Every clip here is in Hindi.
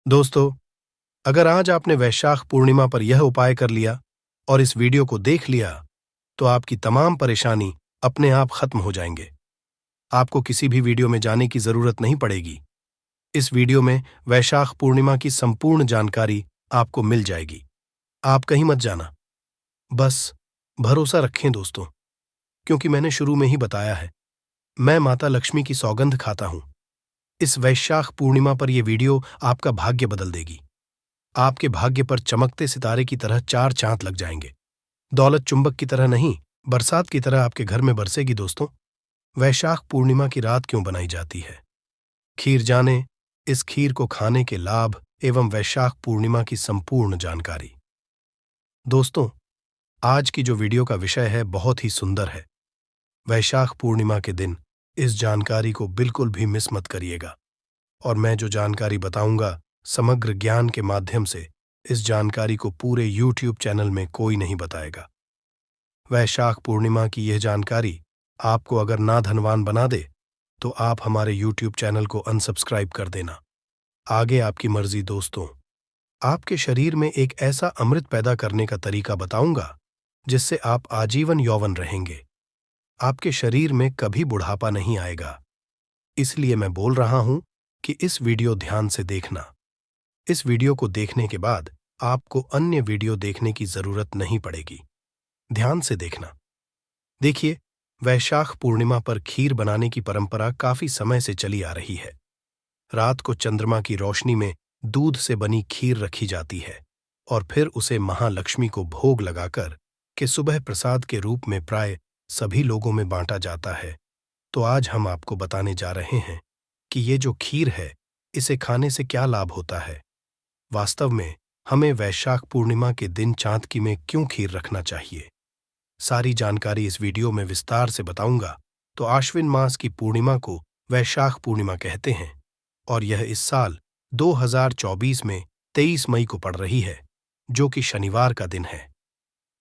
दोस्तों, अगर आज आपने वैशाख पूर्णिमा पर यह उपाय कर लिया और इस वीडियो को देख लिया, तो आपकी तमाम परेशानी अपने आप खत्म हो जाएंगे। आपको किसी भी वीडियो में जाने की जरूरत नहीं पड़ेगी। इस वीडियो में वैशाख पूर्णिमा की संपूर्ण जानकारी आपको मिल जाएगी। आप कहीं मत जाना। बस भरोसा रखें दोस्तों, क्योंकि मैंने शुरू में ही बताया है, मैं माता लक्ष्मी की सौगंध खाता हूं। इस वैशाख पूर्णिमा पर यह वीडियो आपका भाग्य बदल देगी। आपके भाग्य पर चमकते सितारे की तरह 4 चांद लग जाएंगे। दौलत चुंबक की तरह नहीं, बरसात की तरह आपके घर में बरसेगी। दोस्तों, वैशाख पूर्णिमा की रात क्यों बनाई जाती है? खीर जाने इस खीर को खाने के लाभ एवं वैशाख पूर्णिमा की संपूर्ण जानकारी। दोस्तों, आज की जो वीडियो का विषय है बहुत ही सुंदर है। वैशाख पूर्णिमा के दिन इस जानकारी को बिल्कुल भी मिस मत करिएगा। और मैं जो जानकारी बताऊंगा, समग्र ज्ञान के माध्यम से इस जानकारी को पूरे YouTube चैनल में कोई नहीं बताएगा। वैशाख पूर्णिमा की यह जानकारी आपको अगर ना धनवान बना दे, तो आप हमारे YouTube चैनल को अनसब्सक्राइब कर देना। आगे आपकी मर्जी। दोस्तों, आपके शरीर में एक ऐसा अमृत पैदा करने का तरीका बताऊंगा जिससे आप आजीवन यौवन रहेंगे। आपके शरीर में कभी बुढ़ापा नहीं आएगा। इसलिए मैं बोल रहा हूं कि इस वीडियो ध्यान से देखना। इस वीडियो को देखने के बाद आपको अन्य वीडियो देखने की जरूरत नहीं पड़ेगी। ध्यान से देखना। देखिए, वैशाख पूर्णिमा पर खीर बनाने की परंपरा काफी समय से चली आ रही है। रात को चंद्रमा की रोशनी में दूध से बनी खीर रखी जाती है और फिर उसे महालक्ष्मी को भोग लगाकर के सुबह प्रसाद के रूप में प्राय सभी लोगों में बांटा जाता है। तो आज हम आपको बताने जा रहे हैं कि ये जो खीर है, इसे खाने से क्या लाभ होता है। वास्तव में हमें वैशाख पूर्णिमा के दिन चांदकी में क्यों खीर रखना चाहिए, सारी जानकारी इस वीडियो में विस्तार से बताऊंगा। तो आश्विन मास की पूर्णिमा को वैशाख पूर्णिमा कहते हैं और यह इस साल 2024 में 23 मई को पड़ रही है, जो कि शनिवार का दिन है।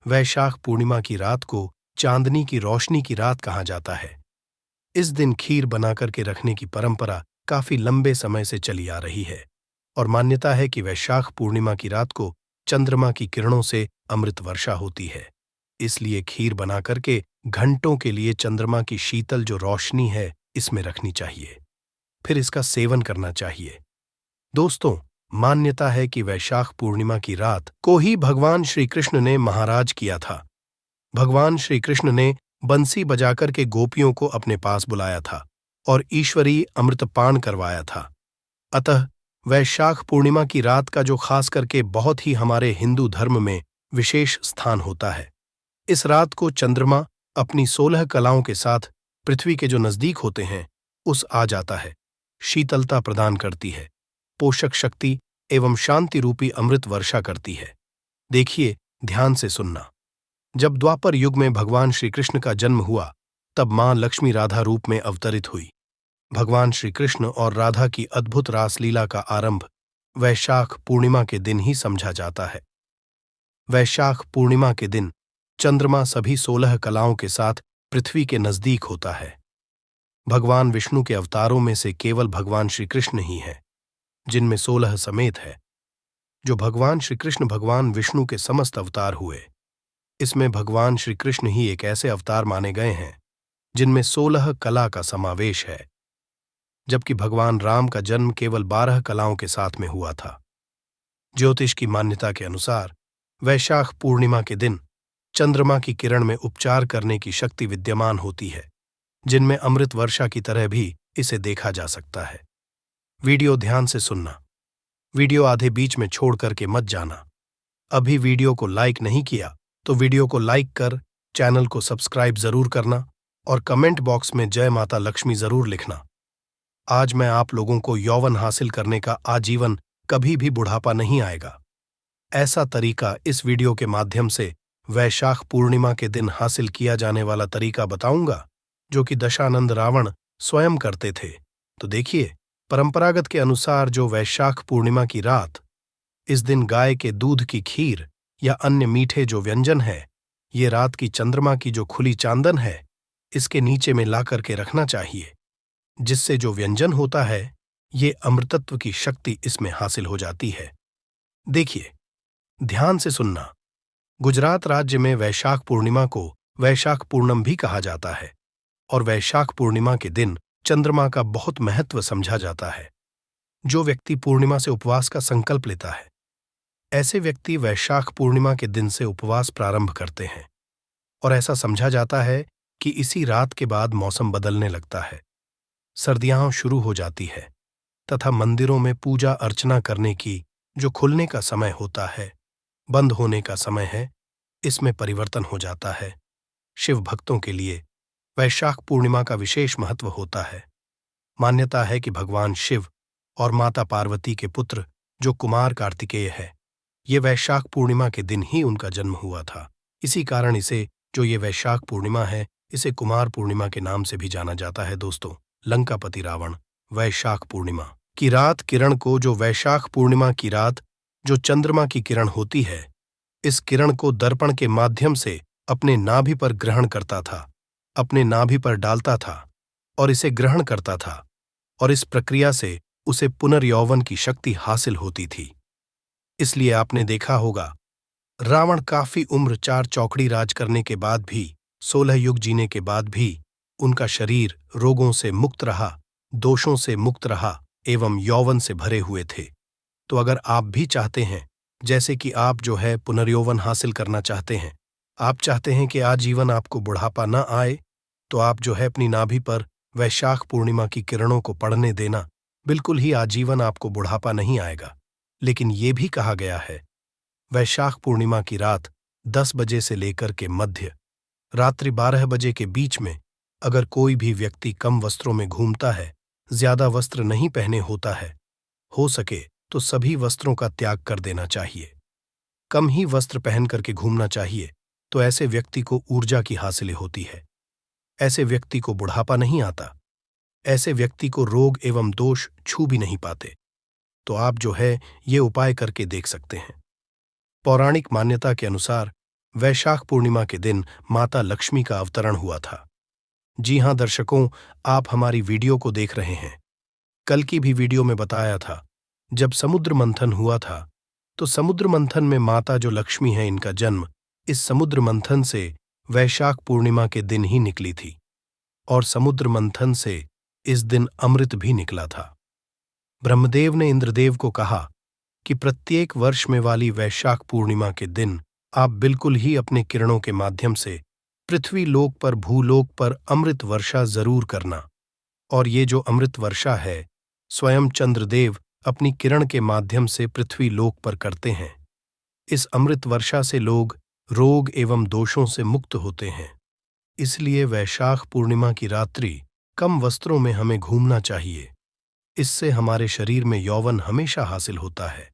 वैशाख पूर्णिमा की रात को चांदनी की रोशनी की रात कहा जाता है। इस दिन खीर बनाकर के रखने की परंपरा काफी लंबे समय से चली आ रही है और मान्यता है कि वैशाख पूर्णिमा की रात को चंद्रमा की किरणों से अमृत वर्षा होती है। इसलिए खीर बना करके घंटों के लिए चंद्रमा की शीतल जो रोशनी है इसमें रखनी चाहिए, फिर इसका सेवन करना चाहिए। दोस्तों, मान्यता है कि वैशाख पूर्णिमा की रात को ही भगवान श्री कृष्ण ने महाराज किया था। भगवान श्री कृष्ण ने बंसी बजाकर के गोपियों को अपने पास बुलाया था और ईश्वरीय अमृतपान करवाया था। अतः वैशाख पूर्णिमा की रात का जो खास करके बहुत ही हमारे हिंदू धर्म में विशेष स्थान होता है। इस रात को चंद्रमा अपनी 16 कलाओं के साथ पृथ्वी के जो नजदीक होते हैं उस आ जाता है, शीतलता प्रदान करती है, पोषक शक्ति एवं शांति रूपी अमृत वर्षा करती है। देखिए, ध्यान से सुनना। जब द्वापर युग में भगवान श्री कृष्ण का जन्म हुआ, तब मां लक्ष्मी राधा रूप में अवतरित हुई। भगवान श्री कृष्ण और राधा की अद्भुत रासलीला का आरंभ वैशाख पूर्णिमा के दिन ही समझा जाता है। वैशाख पूर्णिमा के दिन चंद्रमा सभी 16 कलाओं के साथ पृथ्वी के नजदीक होता है। भगवान विष्णु के अवतारों में से केवल भगवान श्री कृष्ण ही हैं, जिनमें 16 समेत है। जो भगवान श्री कृष्ण भगवान विष्णु के समस्त अवतार हुए, इसमें भगवान श्री कृष्ण ही एक ऐसे अवतार माने गए हैं जिनमें 16 कला का समावेश है, जबकि भगवान राम का जन्म केवल 12 कलाओं के साथ में हुआ था। ज्योतिष की मान्यता के अनुसार वैशाख पूर्णिमा के दिन चंद्रमा की किरण में उपचार करने की शक्ति विद्यमान होती है, जिनमें अमृत वर्षा की तरह भी इसे देखा जा सकता है। वीडियो ध्यान से सुनना। वीडियो आधे बीच में छोड़ करके मत जाना। अभी वीडियो को लाइक नहीं किया तो वीडियो को लाइक कर चैनल को सब्सक्राइब जरूर करना और कमेंट बॉक्स में जय माता लक्ष्मी जरूर लिखना। आज मैं आप लोगों को यौवन हासिल करने का आजीवन कभी भी बुढ़ापा नहीं आएगा, ऐसा तरीका इस वीडियो के माध्यम से वैशाख पूर्णिमा के दिन हासिल किया जाने वाला तरीका बताऊंगा, जो कि दशानंद रावण स्वयं करते थे। तो देखिए, परंपरागत के अनुसार जो वैशाख पूर्णिमा की रात, इस दिन गाय के दूध की खीर या अन्य मीठे जो व्यंजन है, ये रात की चंद्रमा की जो खुली चांदन है, इसके नीचे में ला करके रखना चाहिए, जिससे जो व्यंजन होता है ये अमृतत्व की शक्ति इसमें हासिल हो जाती है। देखिए, ध्यान से सुनना। गुजरात राज्य में वैशाख पूर्णिमा को वैशाख पूर्णम भी कहा जाता है और वैशाख पूर्णिमा के दिन चंद्रमा का बहुत महत्व समझा जाता है। जो व्यक्ति पूर्णिमा से उपवास का संकल्प लेता है, ऐसे व्यक्ति वैशाख पूर्णिमा के दिन से उपवास प्रारंभ करते हैं और ऐसा समझा जाता है कि इसी रात के बाद मौसम बदलने लगता है, सर्दियां शुरू हो जाती है तथा मंदिरों में पूजा अर्चना करने की जो खुलने का समय होता है, बंद होने का समय है, इसमें परिवर्तन हो जाता है। शिव भक्तों के लिए वैशाख पूर्णिमा का विशेष महत्व होता है। मान्यता है कि भगवान शिव और माता पार्वती के पुत्र जो कुमार कार्तिकेय है, ये वैशाख पूर्णिमा के दिन ही उनका जन्म हुआ था। इसी कारण इसे जो ये वैशाख पूर्णिमा है, इसे कुमार पूर्णिमा के नाम से भी जाना जाता है। दोस्तों, लंकापति रावण वैशाख पूर्णिमा की रात किरण को, जो वैशाख पूर्णिमा की रात जो चंद्रमा की किरण होती है, इस किरण को दर्पण के माध्यम से अपने नाभि पर ग्रहण करता था, अपने नाभि पर डालता था और इसे ग्रहण करता था, और इस प्रक्रिया से उसे पुनर्यौवन की शक्ति हासिल होती थी। इसलिए आपने देखा होगा, रावण काफी उम्र 4 चौकड़ी राज करने के बाद भी, 16 युग जीने के बाद भी उनका शरीर रोगों से मुक्त रहा, दोषों से मुक्त रहा एवं यौवन से भरे हुए थे। तो अगर आप भी चाहते हैं, जैसे कि आप जो है पुनर्यौवन हासिल करना चाहते हैं, आप चाहते हैं कि आजीवन आपको बुढ़ापा न आए, तो आप जो है अपनी नाभि पर वैशाख पूर्णिमा की किरणों को पड़ने देना। बिल्कुल ही आजीवन आपको बुढ़ापा नहीं आएगा। लेकिन ये भी कहा गया है, वैशाख पूर्णिमा की रात 10 बजे से लेकर के मध्य रात्रि 12 बजे के बीच में अगर कोई भी व्यक्ति कम वस्त्रों में घूमता है, ज्यादा वस्त्र नहीं पहने होता है, हो सके तो सभी वस्त्रों का त्याग कर देना चाहिए। कम ही वस्त्र पहन करके घूमना चाहिए, तो ऐसे व्यक्ति को ऊर्जा की हासिल होती है। ऐसे व्यक्ति को बुढ़ापा नहीं आता, ऐसे व्यक्ति को रोग एवं दोष छू भी नहीं पाते। तो आप जो है ये उपाय करके देख सकते हैं। पौराणिक मान्यता के अनुसार वैशाख पूर्णिमा के दिन माता लक्ष्मी का अवतरण हुआ था। जी हां दर्शकों, आप हमारी वीडियो को देख रहे हैं। कल की भी वीडियो में बताया था, जब समुद्र मंथन हुआ था, तो समुद्र मंथन में माता जो लक्ष्मी है, इनका जन्म इस समुद्र मंथन से वैशाख पूर्णिमा के दिन ही निकली थी और समुद्र मंथन से इस दिन अमृत भी निकला था। ब्रह्मदेव ने इंद्रदेव को कहा कि प्रत्येक वर्ष में वाली वैशाख पूर्णिमा के दिन आप बिल्कुल ही अपने किरणों के माध्यम से पृथ्वी लोक पर, भूलोक पर अमृत वर्षा जरूर करना। और ये जो अमृत वर्षा है, स्वयं चंद्रदेव अपनी किरण के माध्यम से पृथ्वी लोक पर करते हैं। इस अमृत वर्षा से लोग रोग एवं दोषों से मुक्त होते हैं। इसलिए वैशाख पूर्णिमा की रात्रि कम वस्त्रों में हमें घूमना चाहिए। इससे हमारे शरीर में यौवन हमेशा हासिल होता है।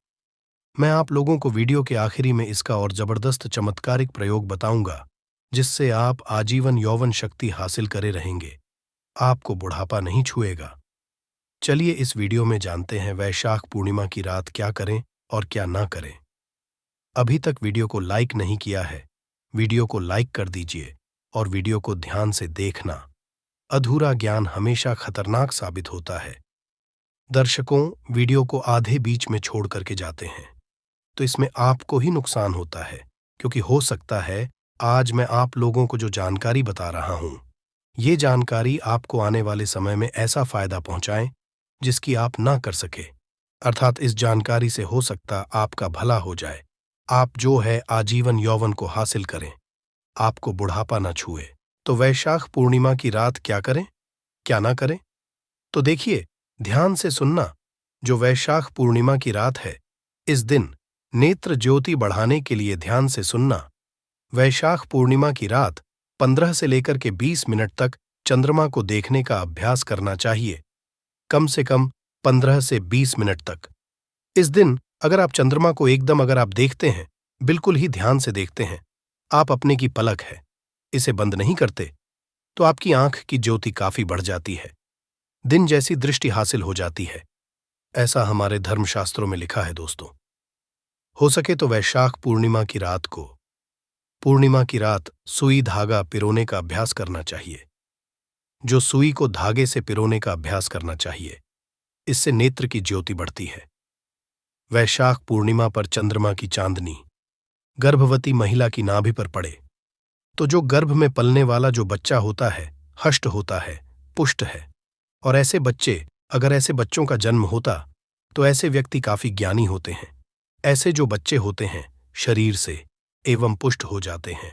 मैं आप लोगों को वीडियो के आखिरी में इसका और जबरदस्त चमत्कारिक प्रयोग बताऊंगा, जिससे आप आजीवन यौवन शक्ति हासिल करे रहेंगे। आपको बुढ़ापा नहीं छुएगा। चलिए इस वीडियो में जानते हैं वैशाख पूर्णिमा की रात क्या करें और क्या ना करें। अभी तक वीडियो को लाइक नहीं किया है, वीडियो को लाइक कर दीजिए और वीडियो को ध्यान से देखना। अधूरा ज्ञान हमेशा खतरनाक साबित होता है। दर्शकों, वीडियो को आधे बीच में छोड़ करके जाते हैं, तो इसमें आपको ही नुकसान होता है, क्योंकि हो सकता है आज मैं आप लोगों को जो जानकारी बता रहा हूं, ये जानकारी आपको आने वाले समय में ऐसा फायदा पहुंचाए जिसकी आप ना कर सके। अर्थात इस जानकारी से हो सकता आपका भला हो जाए, आप जो है आजीवन यौवन को हासिल करें, आपको बुढ़ापा ना छुए। तो वैशाख पूर्णिमा की रात क्या करें, क्या ना करें? तो देखिए, ध्यान से सुनना। जो वैशाख पूर्णिमा की रात है, इस दिन नेत्र ज्योति बढ़ाने के लिए ध्यान से सुनना। वैशाख पूर्णिमा की रात 15 से लेकर के 20 मिनट तक चंद्रमा को देखने का अभ्यास करना चाहिए, कम से कम 15 से 20 मिनट तक। इस दिन अगर आप चंद्रमा को एकदम अगर आप देखते हैं, बिल्कुल ही ध्यान से देखते हैं, आप अपने की पलक है, इसे बंद नहीं करते, तो आपकी आंख की ज्योति काफी बढ़ जाती है, दिन जैसी दृष्टि हासिल हो जाती है। ऐसा हमारे धर्मशास्त्रों में लिखा है। दोस्तों, हो सके तो वैशाख पूर्णिमा की रात को, पूर्णिमा की रात सुई धागा पिरोने का अभ्यास करना चाहिए। जो सुई को धागे से पिरोने का अभ्यास करना चाहिए, इससे नेत्र की ज्योति बढ़ती है। वैशाख पूर्णिमा पर चंद्रमा की चांदनी गर्भवती महिला की नाभि पर पड़े तो जो गर्भ में पलने वाला जो बच्चा होता है हष्ट होता है, पुष्ट है। और अगर ऐसे बच्चों का जन्म होता तो ऐसे व्यक्ति काफी ज्ञानी होते हैं। ऐसे जो बच्चे होते हैं शरीर से एवं पुष्ट हो जाते हैं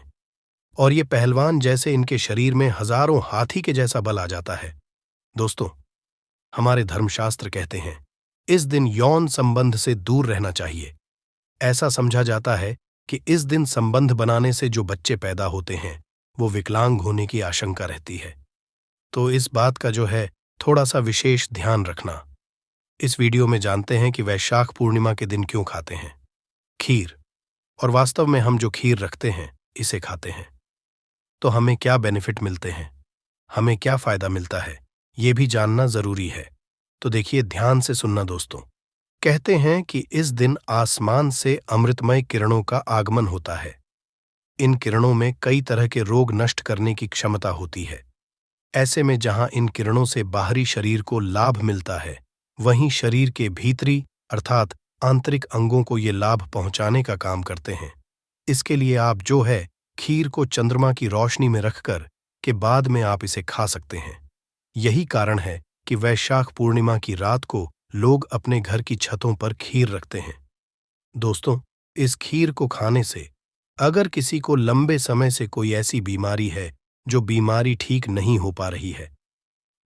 और ये पहलवान जैसे इनके शरीर में हजारों हाथी के जैसा बल आ जाता है। दोस्तों, हमारे धर्मशास्त्र कहते हैं इस दिन यौन संबंध से दूर रहना चाहिए। ऐसा समझा जाता है कि इस दिन संबंध बनाने से जो बच्चे पैदा होते हैं वो विकलांग होने की आशंका रहती है। तो इस बात का जो है थोड़ा सा विशेष ध्यान रखना। इस वीडियो में जानते हैं कि वैशाख पूर्णिमा के दिन क्यों खाते हैं खीर, और वास्तव में हम जो खीर रखते हैं इसे खाते हैं तो हमें क्या बेनिफिट मिलते हैं, हमें क्या फायदा मिलता है, ये भी जानना जरूरी है। तो देखिए, ध्यान से सुनना दोस्तों। कहते हैं कि इस दिन आसमान से अमृतमय किरणों का आगमन होता है। इन किरणों में कई तरह के रोग नष्ट करने की क्षमता होती है। ऐसे में जहां इन किरणों से बाहरी शरीर को लाभ मिलता है, वहीं शरीर के भीतरी अर्थात आंतरिक अंगों को ये लाभ पहुंचाने का काम करते हैं। इसके लिए आप जो है खीर को चंद्रमा की रोशनी में रखकर के बाद में आप इसे खा सकते हैं। यही कारण है कि वैशाख पूर्णिमा की रात को लोग अपने घर की छतों पर खीर रखते हैं। दोस्तों, इस खीर को खाने से अगर किसी को लंबे समय से कोई ऐसी बीमारी है जो बीमारी ठीक नहीं हो पा रही है,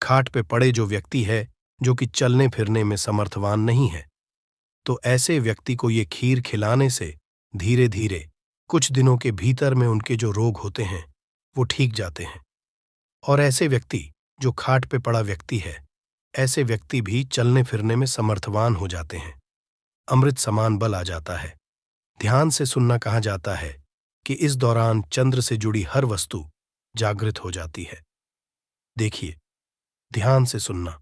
खाट पे पड़े जो व्यक्ति है जो कि चलने फिरने में समर्थवान नहीं है, तो ऐसे व्यक्ति को ये खीर खिलाने से धीरे धीरे कुछ दिनों के भीतर में उनके जो रोग होते हैं वो ठीक जाते हैं। और ऐसे व्यक्ति जो खाट पे पड़ा व्यक्ति है, ऐसे व्यक्ति भी चलने फिरने में समर्थवान हो जाते हैं। अमृत समान बल आ जाता है। ध्यान से सुनना, कहा जाता है कि इस दौरान चंद्र से जुड़ी हर वस्तु जागृत हो जाती है। देखिए, ध्यान से सुनना,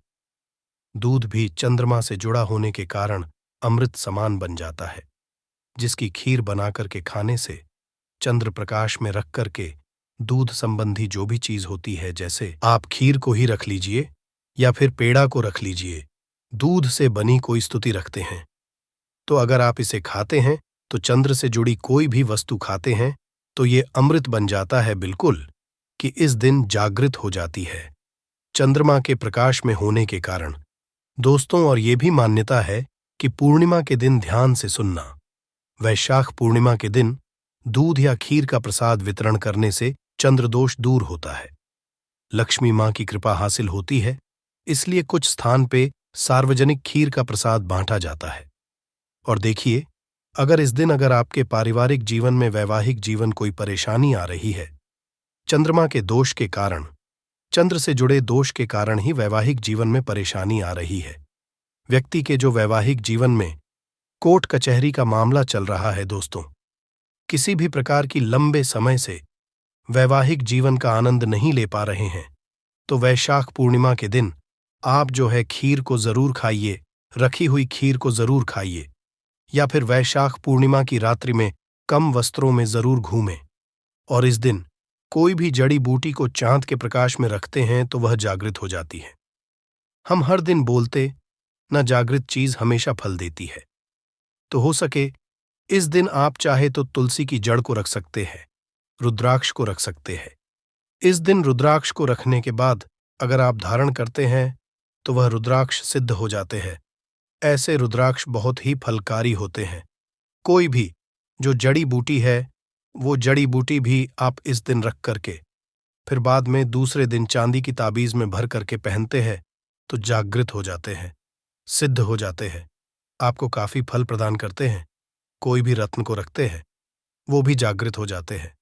दूध भी चंद्रमा से जुड़ा होने के कारण अमृत समान बन जाता है, जिसकी खीर बनाकर के खाने से चंद्र प्रकाश में रख करके दूध संबंधी जो भी चीज होती है, जैसे आप खीर को ही रख लीजिए या फिर पेड़ा को रख लीजिए, दूध से बनी कोई स्तुति रखते हैं, तो अगर आप इसे खाते हैं तो चंद्र से जुड़ी कोई भी वस्तु खाते हैं तो ये अमृत बन जाता है बिल्कुल, कि इस दिन जागृत हो जाती है चंद्रमा के प्रकाश में होने के कारण। दोस्तों, और ये भी मान्यता है कि पूर्णिमा के दिन ध्यान से सुनना, वैशाख पूर्णिमा के दिन दूध या खीर का प्रसाद वितरण करने से चंद्रदोष दूर होता है, लक्ष्मी मां की कृपा हासिल होती है। इसलिए कुछ स्थान पे सार्वजनिक खीर का प्रसाद बांटा जाता है। और देखिए, अगर इस दिन आपके पारिवारिक जीवन में वैवाहिक जीवन कोई परेशानी आ रही है, चंद्रमा के दोष के कारण, चंद्र से जुड़े दोष के कारण ही वैवाहिक जीवन में परेशानी आ रही है, व्यक्ति के जो वैवाहिक जीवन में कोर्ट कचहरी का मामला चल रहा है, दोस्तों, किसी भी प्रकार की लंबे समय से वैवाहिक जीवन का आनंद नहीं ले पा रहे हैं, तो वैशाख पूर्णिमा के दिन आप जो है खीर को जरूर खाइए, रखी हुई खीर को जरूर खाइए, या फिर वैशाख पूर्णिमा की रात्रि में कम वस्त्रों में जरूर घूमें। और इस दिन कोई भी जड़ी बूटी को चांद के प्रकाश में रखते हैं तो वह जागृत हो जाती है। हम हर दिन बोलते न जागृत चीज हमेशा फल देती है। तो हो सके इस दिन आप चाहे तो तुलसी की जड़ को रख सकते हैं, रुद्राक्ष को रख सकते हैं। इस दिन रुद्राक्ष को रखने के बाद अगर आप धारण करते हैं तो वह रुद्राक्ष सिद्ध हो जाते हैं। ऐसे रुद्राक्ष बहुत ही फलकारी होते हैं। कोई भी जो जड़ी बूटी है, वो जड़ी बूटी भी आप इस दिन रख करके फिर बाद में दूसरे दिन चांदी की ताबीज में भर करके पहनते हैं तो जागृत हो जाते हैं, सिद्ध हो जाते हैं, आपको काफी फल प्रदान करते हैं। कोई भी रत्न को रखते हैं, वो भी जागृत हो जाते हैं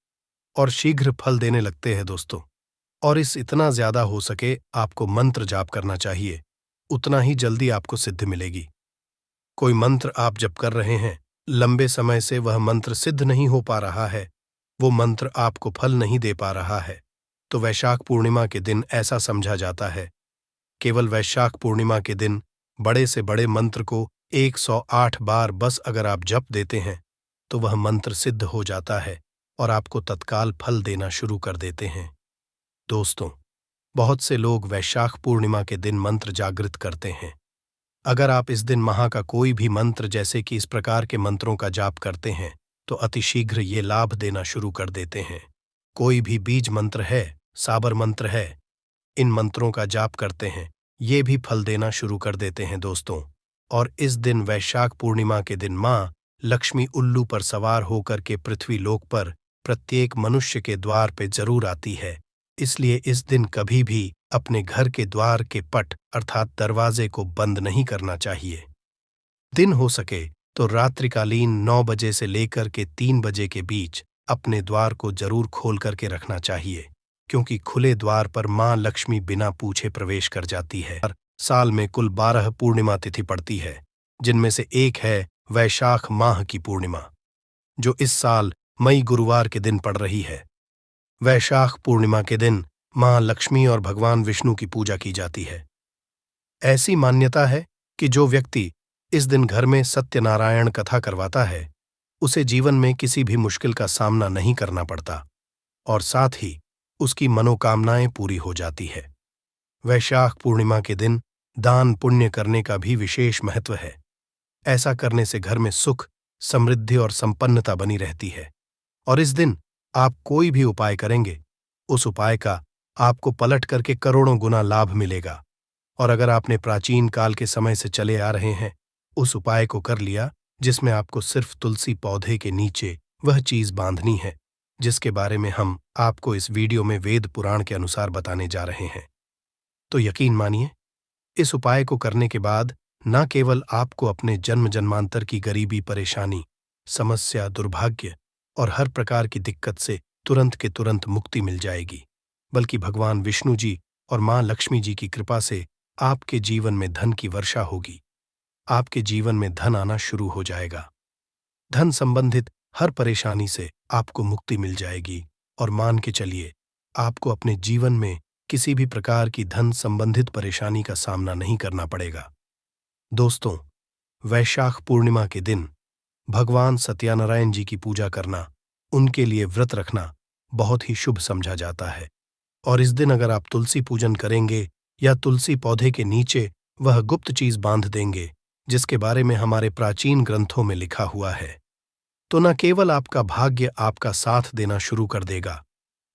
और शीघ्र फल देने लगते हैं दोस्तों। और इस इतना ज्यादा हो सके आपको मंत्र जाप करना चाहिए, उतना ही जल्दी आपको सिद्धि मिलेगी। कोई मंत्र आप जप कर रहे हैं, लंबे समय से वह मंत्र सिद्ध नहीं हो पा रहा है, वो मंत्र आपको फल नहीं दे पा रहा है, तो वैशाख पूर्णिमा के दिन ऐसा समझा जाता है, केवल वैशाख पूर्णिमा के दिन बड़े से बड़े मंत्र को 108 बार बस अगर आप जप देते हैं तो वह मंत्र सिद्ध हो जाता है और आपको तत्काल फल देना शुरू कर देते हैं। दोस्तों, बहुत से लोग वैशाख पूर्णिमा के दिन मंत्र जागृत करते हैं, अगर आप इस दिन माह का कोई भी मंत्र जैसे कि इस प्रकार के मंत्रों का जाप करते हैं तो अतिशीघ्र ये लाभ देना शुरू कर देते हैं। कोई भी बीज मंत्र है, साबर मंत्र है, इन मंत्रों का जाप करते हैं, ये भी फल देना शुरू कर देते हैं दोस्तों। और इस दिन वैशाख पूर्णिमा के दिन माँ लक्ष्मी उल्लू पर सवार होकर के पृथ्वी लोक पर प्रत्येक मनुष्य के द्वार पे जरूर आती है। इसलिए इस दिन कभी भी अपने घर के द्वार के पट अर्थात दरवाजे को बंद नहीं करना चाहिए। दिन हो सके तो रात्रिकालीन 9 बजे से लेकर के 3 बजे के बीच अपने द्वार को जरूर खोल करके रखना चाहिए, क्योंकि खुले द्वार पर माँ लक्ष्मी बिना पूछे प्रवेश कर जाती है। साल में कुल 12 पूर्णिमा तिथि पड़ती है, जिनमें से एक है वैशाख माह की पूर्णिमा, जो इस साल मई गुरुवार के दिन पड़ रही है। वैशाख पूर्णिमा के दिन माँ लक्ष्मी और भगवान विष्णु की पूजा की जाती है। ऐसी मान्यता है कि जो व्यक्ति इस दिन घर में सत्यनारायण कथा करवाता है, उसे जीवन में किसी भी मुश्किल का सामना नहीं करना पड़ता और साथ ही उसकी मनोकामनाएं पूरी हो जाती है। वैशाख पूर्णिमा के दिन दान पुण्य करने का भी विशेष महत्व है। ऐसा करने से घर में सुख, समृद्धि और संपन्नता बनी रहती है। और इस दिन आप कोई भी उपाय करेंगे, उस उपाय का आपको पलट करके करोड़ों गुना लाभ मिलेगा। और अगर आपने प्राचीन काल के समय से चले आ रहे हैं, उस उपाय को कर लिया जिसमें आपको सिर्फ तुलसी पौधे के नीचे वह चीज बांधनी है जिसके बारे में हम आपको इस वीडियो में वेद पुराण के अनुसार बताने जा रहे हैं, तो यकीन मानिए इस उपाय को करने के बाद न केवल आपको अपने जन्म जन्मांतर की गरीबी, परेशानी, समस्या, दुर्भाग्य और हर प्रकार की दिक्कत से तुरंत के तुरंत मुक्ति मिल जाएगी, बल्कि भगवान विष्णु जी और माँ लक्ष्मी जी की कृपा से आपके जीवन में धन की वर्षा होगी। आपके जीवन में धन आना शुरू हो जाएगा। धन संबंधित हर परेशानी से आपको मुक्ति मिल जाएगी और मान के चलिए आपको अपने जीवन में किसी भी प्रकार की धन संबंधित परेशानी का सामना नहीं करना पड़ेगा। दोस्तों, वैशाख पूर्णिमा के दिन भगवान सत्यनारायण जी की पूजा करना, उनके लिए व्रत रखना बहुत ही शुभ समझा जाता है। और इस दिन अगर आप तुलसी पूजन करेंगे या तुलसी पौधे के नीचे वह गुप्त चीज बांध देंगे जिसके बारे में हमारे प्राचीन ग्रंथों में लिखा हुआ है, तो न केवल आपका भाग्य आपका साथ देना शुरू कर देगा,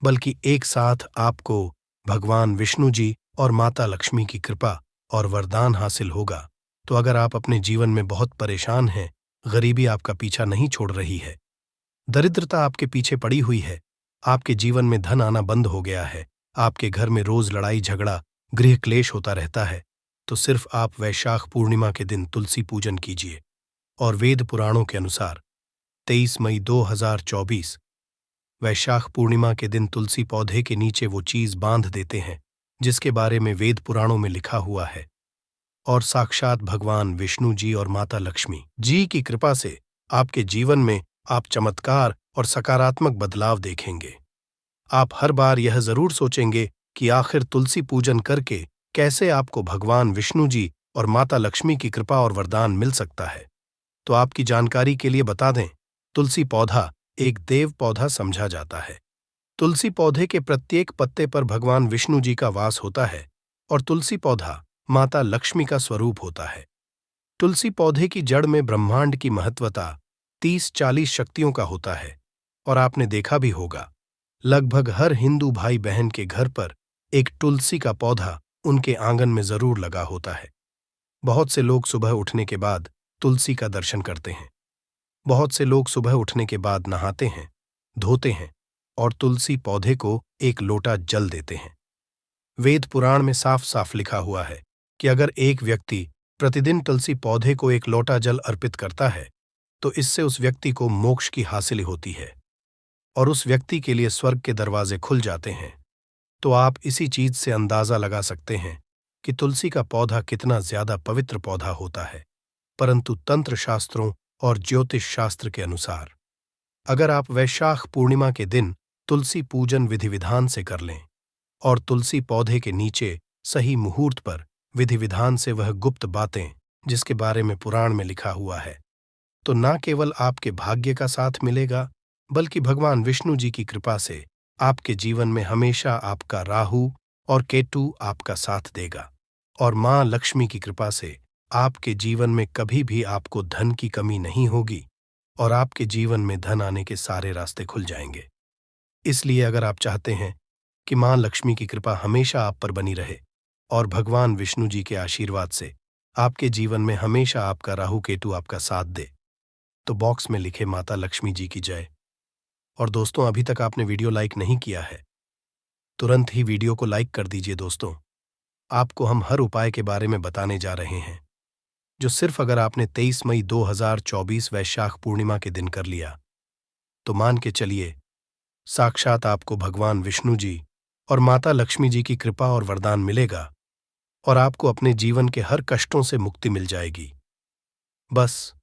बल्कि एक साथ आपको भगवान विष्णु जी और माता लक्ष्मी की कृपा और वरदान हासिल होगा। तो अगर आप अपने जीवन में बहुत परेशान हैं, गरीबी आपका पीछा नहीं छोड़ रही है, दरिद्रता आपके पीछे पड़ी हुई है, आपके जीवन में धन आना बंद हो गया है, आपके घर में रोज लड़ाई झगड़ा, गृह क्लेश होता रहता है, तो सिर्फ आप वैशाख पूर्णिमा के दिन तुलसी पूजन कीजिए। और वेद पुराणों के अनुसार 23 मई 2024 वैशाख पूर्णिमा के दिन तुलसी पौधे के नीचे वो चीज बांध देते हैं जिसके बारे में वेद पुराणों में लिखा हुआ है। और साक्षात भगवान विष्णु जी और माता लक्ष्मी जी की कृपा से आपके जीवन में आप चमत्कार और सकारात्मक बदलाव देखेंगे। आप हर बार यह जरूर सोचेंगे कि आखिर तुलसी पूजन करके कैसे आपको भगवान विष्णु जी और माता लक्ष्मी की कृपा और वरदान मिल सकता है। तो आपकी जानकारी के लिए बता दें, तुलसी पौधा एक देव पौधा समझा जाता है। तुलसी पौधे के प्रत्येक पत्ते पर भगवान विष्णु जी का वास होता है और तुलसी पौधा माता लक्ष्मी का स्वरूप होता है। तुलसी पौधे की जड़ में ब्रह्मांड की महत्वता 30-40 शक्तियों का होता है और आपने देखा भी होगा, लगभग हर हिंदू भाई बहन के घर पर एक तुलसी का पौधा उनके आंगन में जरूर लगा होता है। बहुत से लोग सुबह उठने के बाद तुलसी का दर्शन करते हैं। बहुत से लोग सुबह उठने के बाद नहाते हैं, धोते हैं और तुलसी पौधे को एक लोटा जल देते हैं। वेद पुराण में साफ साफ लिखा हुआ है कि अगर एक व्यक्ति प्रतिदिन तुलसी पौधे को एक लोटा जल अर्पित करता है तो इससे उस व्यक्ति को मोक्ष की हासिल होती है और उस व्यक्ति के लिए स्वर्ग के दरवाजे खुल जाते हैं। तो आप इसी चीज से अंदाजा लगा सकते हैं कि तुलसी का पौधा कितना ज्यादा पवित्र पौधा होता है। परंतु तंत्र शास्त्रों और ज्योतिष शास्त्र के अनुसार अगर आप वैशाख पूर्णिमा के दिन तुलसी पूजन विधि विधान से कर लें और तुलसी पौधे के नीचे सही मुहूर्त पर विधि विधान से वह गुप्त बातें जिसके बारे में पुराण में लिखा हुआ है, तो न केवल आपके भाग्य का साथ मिलेगा, बल्कि भगवान विष्णु जी की कृपा से आपके जीवन में हमेशा आपका राहु और केतु आपका साथ देगा और माँ लक्ष्मी की कृपा से आपके जीवन में कभी भी आपको धन की कमी नहीं होगी और आपके जीवन में धन आने के सारे रास्ते खुल जाएंगे। इसलिए अगर आप चाहते हैं कि मां लक्ष्मी की कृपा हमेशा आप पर बनी रहे और भगवान विष्णु जी के आशीर्वाद से आपके जीवन में हमेशा आपका राहु केतु आपका साथ दे, तो बॉक्स में लिखे माता लक्ष्मी जी की जय। और दोस्तों, अभी तक आपने वीडियो लाइक नहीं किया है, तुरंत ही वीडियो को लाइक कर दीजिए। दोस्तों, आपको हम हर उपाय के बारे में बताने जा रहे हैं, जो सिर्फ अगर आपने 23 मई 2024 वैशाख पूर्णिमा के दिन कर लिया, तो मान के चलिए साक्षात आपको भगवान विष्णु जी और माता लक्ष्मी जी की कृपा और वरदान मिलेगा और आपको अपने जीवन के हर कष्टों से मुक्ति मिल जाएगी। बस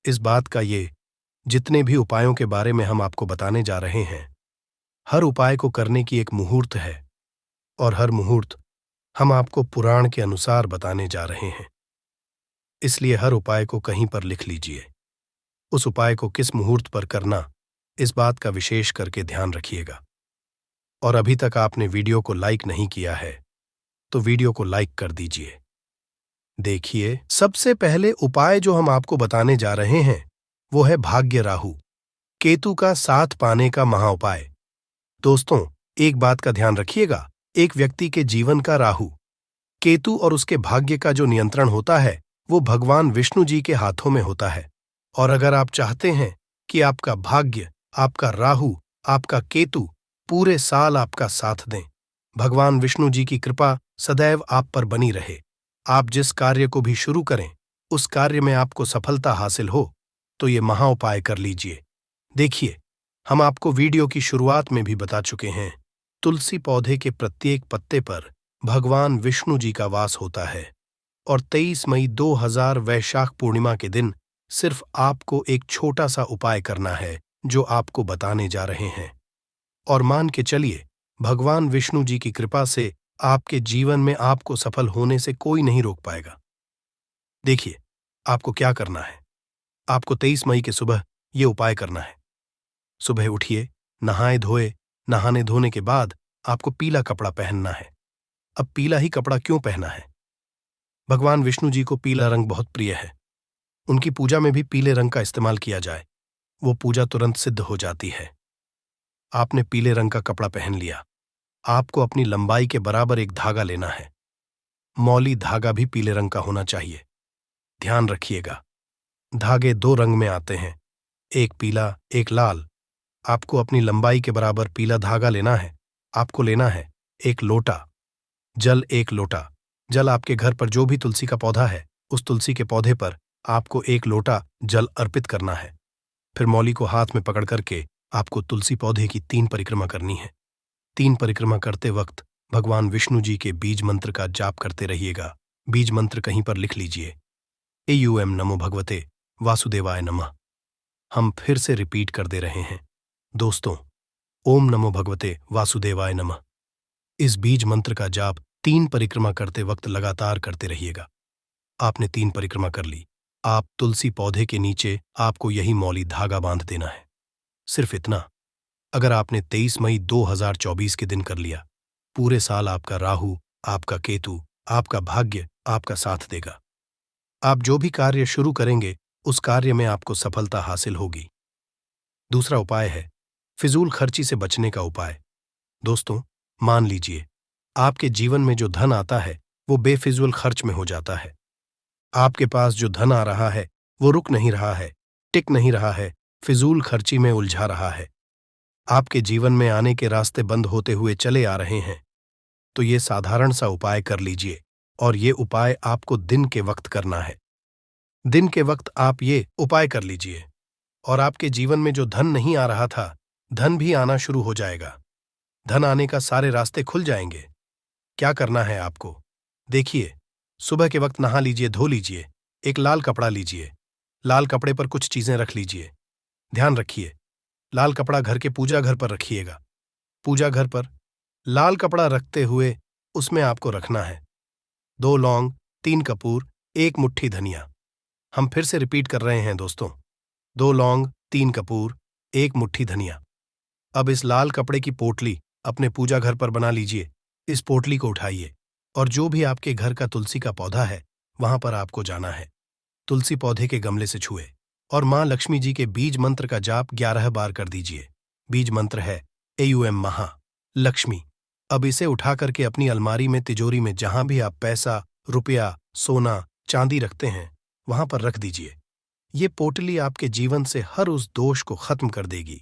इस बात का ये जितने भी उपायों के बारे में हम आपको बताने जा रहे हैं, हर उपाय को करने की एक मुहूर्त है और हर मुहूर्त हम आपको पुराण के अनुसार बताने जा रहे हैं। इसलिए हर उपाय को कहीं पर लिख लीजिए। उस उपाय को किस मुहूर्त पर करना, इस बात का विशेष करके ध्यान रखिएगा। और अभी तक आपने वीडियो को लाइक नहीं किया है, तो वीडियो को लाइक कर दीजिए। देखिए, सबसे पहले उपाय जो हम आपको बताने जा रहे हैं वो है भाग्य राहु केतु का साथ पाने का महाउपाय। दोस्तों, एक बात का ध्यान रखिएगा, एक व्यक्ति के जीवन का राहु केतु और उसके भाग्य का जो नियंत्रण होता है वो भगवान विष्णु जी के हाथों में होता है। और अगर आप चाहते हैं कि आपका भाग्य, आपका राहु, आपका केतु पूरे साल आपका साथ दें, भगवान विष्णु जी की कृपा सदैव आप पर बनी रहे, आप जिस कार्य को भी शुरू करें उस कार्य में आपको सफलता हासिल हो, तो ये महाउपाय कर लीजिए। देखिए, हम आपको वीडियो की शुरुआत में भी बता चुके हैं, तुलसी पौधे के प्रत्येक पत्ते पर भगवान विष्णु जी का वास होता है और 23 मई 2000 वैशाख पूर्णिमा के दिन सिर्फ आपको एक छोटा सा उपाय करना है जो आपको बताने जा रहे हैं। और मान के चलिए, भगवान विष्णु जी की कृपा से आपके जीवन में आपको सफल होने से कोई नहीं रोक पाएगा। देखिए, आपको क्या करना है। आपको 23 मई के सुबह ये उपाय करना है। सुबह उठिए, नहाए धोए, नहाने धोने के बाद आपको पीला कपड़ा पहनना है। अब पीला ही कपड़ा क्यों पहना है? भगवान विष्णु जी को पीला रंग बहुत प्रिय है। उनकी पूजा में भी पीले रंग का इस्तेमाल किया जाए, वो पूजा तुरंत सिद्ध हो जाती है। आपने पीले रंग का कपड़ा पहन लिया। आपको अपनी लंबाई के बराबर एक धागा लेना है। मौली धागा भी पीले रंग का होना चाहिए। ध्यान रखिएगा, धागे 2 रंग में आते हैं, एक पीला, एक लाल। आपको अपनी लंबाई के बराबर पीला धागा लेना है। आपको लेना है एक लोटा जल, 1 लोटा जल। आपके घर पर जो भी तुलसी का पौधा है, उस तुलसी के पौधे पर आपको 1 लोटा जल अर्पित करना है। फिर मौली को हाथ में पकड़ करके आपको तुलसी पौधे की 3 परिक्रमा करनी है। 3 परिक्रमा करते वक्त भगवान विष्णु जी के बीज मंत्र का जाप करते रहिएगा। बीज मंत्र कहीं पर लिख लीजिए, एयूएम नमो भगवते वासुदेवाय नमः। हम फिर से रिपीट कर दे रहे हैं दोस्तों, ओम नमो भगवते वासुदेवाय नमः। इस बीज मंत्र का जाप 3 परिक्रमा करते वक्त लगातार करते रहिएगा। आपने 3 परिक्रमा कर ली। आप तुलसी पौधे के नीचे आपको यही मौली धागा बांध देना है। सिर्फ इतना। अगर आपने 23 मई 2024 के दिन कर लिया, पूरे साल आपका राहु, आपका केतु, आपका भाग्य आपका साथ देगा। आप जो भी कार्य शुरू करेंगे उस कार्य में आपको सफलता हासिल होगी। दूसरा उपाय है फिजूल खर्ची से बचने का उपाय। दोस्तों, मान लीजिए आपके जीवन में जो धन आता है वो बेफिजूल खर्च में हो जाता है। आपके पास जो धन आ रहा है वो रुक नहीं रहा है, टिक नहीं रहा है, फिजूल खर्ची में उलझा रहा है। आपके जीवन में आने के रास्ते बंद होते हुए चले आ रहे हैं, तो ये साधारण सा उपाय कर लीजिए। और ये उपाय आपको दिन के वक्त करना है। दिन के वक्त आप ये उपाय कर लीजिए और आपके जीवन में जो धन नहीं आ रहा था, धन भी आना शुरू हो जाएगा। धन आने का सारे रास्ते खुल जाएंगे। क्या करना है आपको? देखिए, सुबह के वक्त नहा लीजिए, धो लीजिए, एक लाल कपड़ा लीजिए, लाल कपड़े पर कुछ चीजें रख लीजिए। ध्यान रखिए, लाल कपड़ा घर के पूजा घर पर रखिएगा। पूजा घर पर लाल कपड़ा रखते हुए उसमें आपको रखना है 2 लौंग, 3 कपूर, 1 मुट्ठी धनिया। हम फिर से रिपीट कर रहे हैं दोस्तों, 2 लौंग, 3 कपूर, 1 मुट्ठी धनिया। अब इस लाल कपड़े की पोटली अपने पूजा घर पर बना लीजिए। इस पोटली को उठाइए और जो भी आपके घर का तुलसी का पौधा है वहां पर आपको जाना है। तुलसी पौधे के गमले से छुए और मां लक्ष्मी जी के बीज मंत्र का जाप 11 बार कर दीजिए। बीज मंत्र है AUM महा लक्ष्मी। अब इसे उठा करके अपनी अलमारी में, तिजोरी में, जहां भी आप पैसा, रुपया, सोना, चांदी रखते हैं वहां पर रख दीजिए। ये पोटली आपके जीवन से हर उस दोष को खत्म कर देगी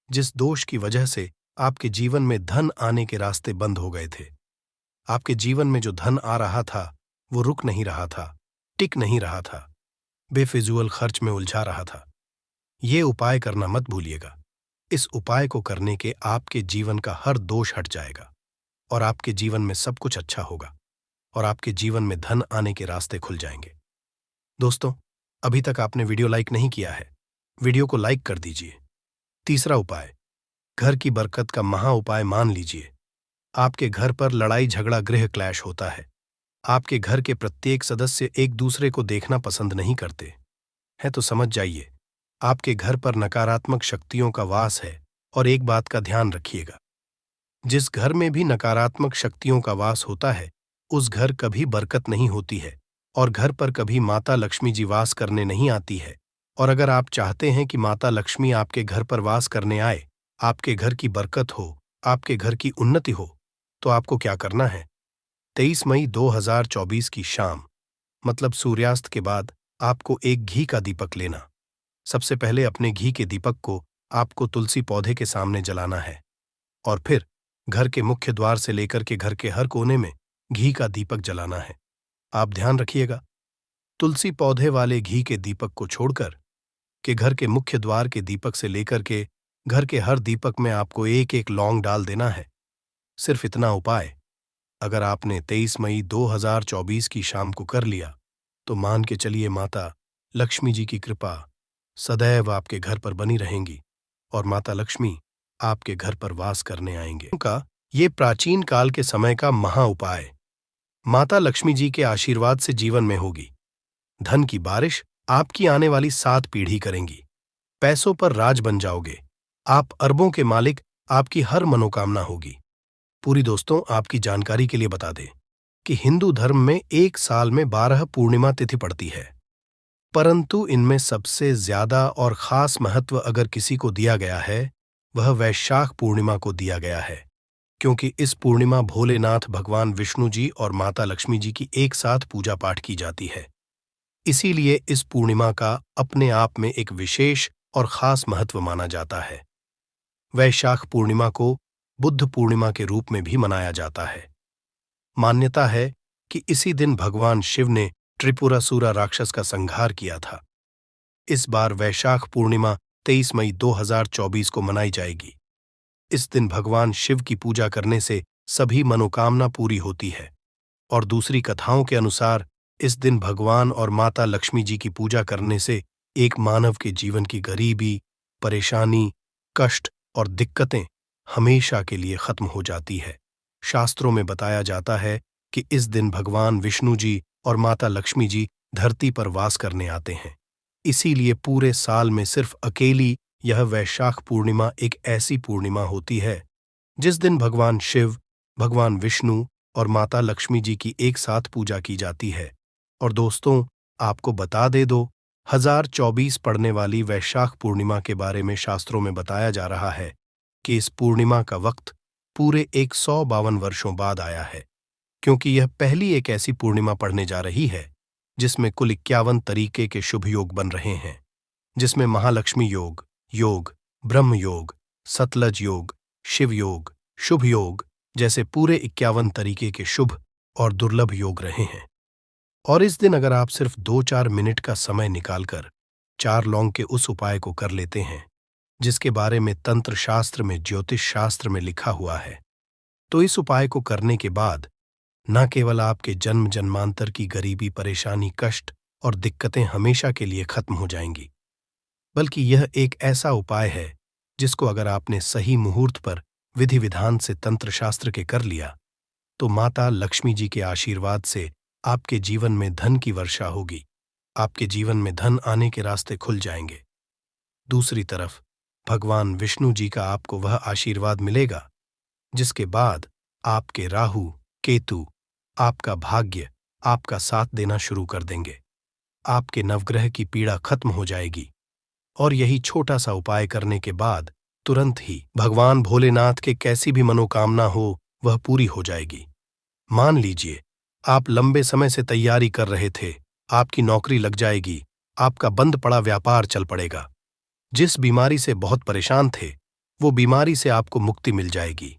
जिस दोष की वजह से आपके जीवन में धन आने के रास्ते बंद हो गए थे। आपके जीवन में जो धन आ रहा था वो रुक नहीं रहा था, टिक नहीं रहा था, बेफिजूल खर्च में उलझा रहा था। ये उपाय करना मत भूलिएगा। इस उपाय को करने के आपके जीवन का हर दोष हट जाएगा और आपके जीवन में सब कुछ अच्छा होगा और आपके जीवन में धन आने के रास्ते खुल जाएंगे। दोस्तों, अभी तक आपने वीडियो लाइक नहीं किया है, वीडियो को लाइक कर दीजिए। तीसरा उपाय, घर की बरकत का महा उपाय मान लीजिए। आपके घर पर लड़ाई झगड़ा, गृह क्लैश होता है। आपके घर के प्रत्येक सदस्य एक दूसरे को देखना पसंद नहीं करते हैं, तो समझ जाइए आपके घर पर नकारात्मक शक्तियों का वास है। और एक बात का ध्यान रखिएगा, जिस घर में भी नकारात्मक शक्तियों का वास होता है उस घर कभी बरकत नहीं होती है और घर पर कभी माता लक्ष्मी जी वास करने नहीं आती है। और अगर आप चाहते हैं कि माता लक्ष्मी आपके घर पर वास करने आए, आपके घर की बरकत हो, आपके घर की उन्नति हो, तो आपको क्या करना है? 23 मई 2024 की शाम, मतलब सूर्यास्त के बाद, आपको एक घी का दीपक लेना। सबसे पहले अपने घी के दीपक को आपको तुलसी पौधे के सामने जलाना है और फिर घर के मुख्य द्वार से लेकर के घर के हर कोने में घी का दीपक जलाना है। आप ध्यान रखिएगा, तुलसी पौधे वाले घी के दीपक को छोड़कर के घर के मुख्य द्वार के दीपक से लेकर के घर के हर दीपक में आपको एक एक लौंग डाल देना है। सिर्फ इतना उपाय अगर आपने 23 मई 2024 की शाम को कर लिया तो मान के चलिए माता लक्ष्मी जी की कृपा सदैव आपके घर पर बनी रहेंगी और माता लक्ष्मी आपके घर पर वास करने आएंगे। उनका ये प्राचीन काल के समय का महा उपाय माता लक्ष्मी जी के आशीर्वाद से जीवन में होगी। धन की बारिश आपकी आने वाली 7 पीढ़ी करेंगी। पैसों पर राज बन जाओगे। आप अरबों के मालिक, आपकी हर मनोकामना होगी पूरी। दोस्तों, आपकी जानकारी के लिए बता दें कि हिंदू धर्म में एक साल में 12 पूर्णिमा तिथि पड़ती है, परंतु इनमें सबसे ज्यादा और खास महत्व अगर किसी को दिया गया है वह वैशाख पूर्णिमा को दिया गया है, क्योंकि इस पूर्णिमा भोलेनाथ भगवान विष्णु जी और माता लक्ष्मी जी की एक साथ पूजा पाठ की जाती है। इसीलिए इस पूर्णिमा का अपने आप में एक विशेष और खास महत्व माना जाता है। वैशाख पूर्णिमा को बुद्ध पूर्णिमा के रूप में भी मनाया जाता है। मान्यता है कि इसी दिन भगवान शिव ने त्रिपुरासुरा राक्षस का संहार किया था। इस बार वैशाख पूर्णिमा 23 मई 2024 को मनाई जाएगी। इस दिन भगवान शिव की पूजा करने से सभी मनोकामना पूरी होती है और दूसरी कथाओं के अनुसार इस दिन भगवान और माता लक्ष्मी जी की पूजा करने से एक मानव के जीवन की गरीबी, परेशानी, कष्ट और दिक्कतें हमेशा के लिए खत्म हो जाती है। शास्त्रों में बताया जाता है कि इस दिन भगवान विष्णु जी और माता लक्ष्मी जी धरती पर वास करने आते हैं। इसीलिए पूरे साल में सिर्फ अकेली यह वैशाख पूर्णिमा एक ऐसी पूर्णिमा होती है जिस दिन भगवान शिव, भगवान विष्णु और माता लक्ष्मी जी की एक साथ पूजा की जाती है। और दोस्तों, आपको बता दे दो, 1024 पड़ने वाली वैशाख पूर्णिमा के बारे में शास्त्रों में बताया जा रहा है कि इस पूर्णिमा का वक्त पूरे 152 वर्षों बाद आया है, क्योंकि यह पहली एक ऐसी पूर्णिमा पड़ने जा रही है जिसमें कुल 51 तरीके के शुभ योग बन रहे हैं, जिसमें महालक्ष्मी योग, योग, ब्रह्म योग, सतलज योग, शिव योग, शुभ योग जैसे पूरे 51 तरीके के शुभ और दुर्लभ योग रहे हैं। और इस दिन अगर आप सिर्फ 2-4 मिनट का समय निकालकर 4 लौंग के उस उपाय को कर लेते हैं जिसके बारे में तंत्र शास्त्र में, ज्योतिष शास्त्र में लिखा हुआ है, तो इस उपाय को करने के बाद न केवल आपके जन्म जन्मांतर की गरीबी, परेशानी, कष्ट और दिक्कतें हमेशा के लिए खत्म हो जाएंगी, बल्कि यह एक ऐसा उपाय है जिसको अगर आपने सही मुहूर्त पर विधि विधान से तंत्र शास्त्र के कर लिया तो माता लक्ष्मी जी के आशीर्वाद से आपके जीवन में धन की वर्षा होगी। आपके जीवन में धन आने के रास्ते खुल जाएंगे। दूसरी तरफ भगवान विष्णु जी का आपको वह आशीर्वाद मिलेगा जिसके बाद आपके राहु, केतु, आपका भाग्य, आपका साथ देना शुरू कर देंगे। आपके नवग्रह की पीड़ा खत्म हो जाएगी और यही छोटा सा उपाय करने के बाद तुरंत ही भगवान भोलेनाथ के कैसी भी मनोकामना हो वह पूरी हो जाएगी। मान लीजिए आप लंबे समय से तैयारी कर रहे थे, आपकी नौकरी लग जाएगी, आपका बंद पड़ा व्यापार चल पड़ेगा। जिस बीमारी से बहुत परेशान थे वो बीमारी से आपको मुक्ति मिल जाएगी।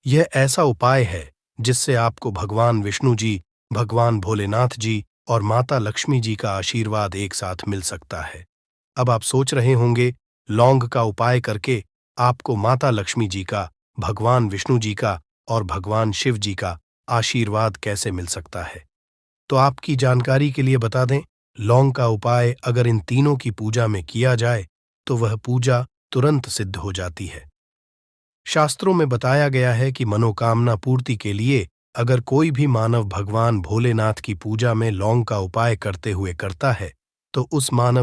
यह ऐसा उपाय है जिससे आपको भगवान विष्णु जी, भगवान भोलेनाथ जी और माता लक्ष्मी जी का आशीर्वाद एक साथ मिल सकता है। अब आप सोच रहे होंगे, लौंग का उपाय करके आपको माता लक्ष्मी जी का, भगवान विष्णु जी का और भगवान शिव जी का आशीर्वाद कैसे मिल सकता है। तो आपकी जानकारी के लिए बता दें, लौंग का उपाय अगर इन तीनों की पूजा में किया जाए तो वह पूजा तुरंत सिद्ध हो जाती है। शास्त्रों में बताया गया है कि मनोकामना पूर्ति के लिए अगर कोई भी मानव भगवान भोलेनाथ की पूजा में लौंग का उपाय करते हुए करता है तो उस मानव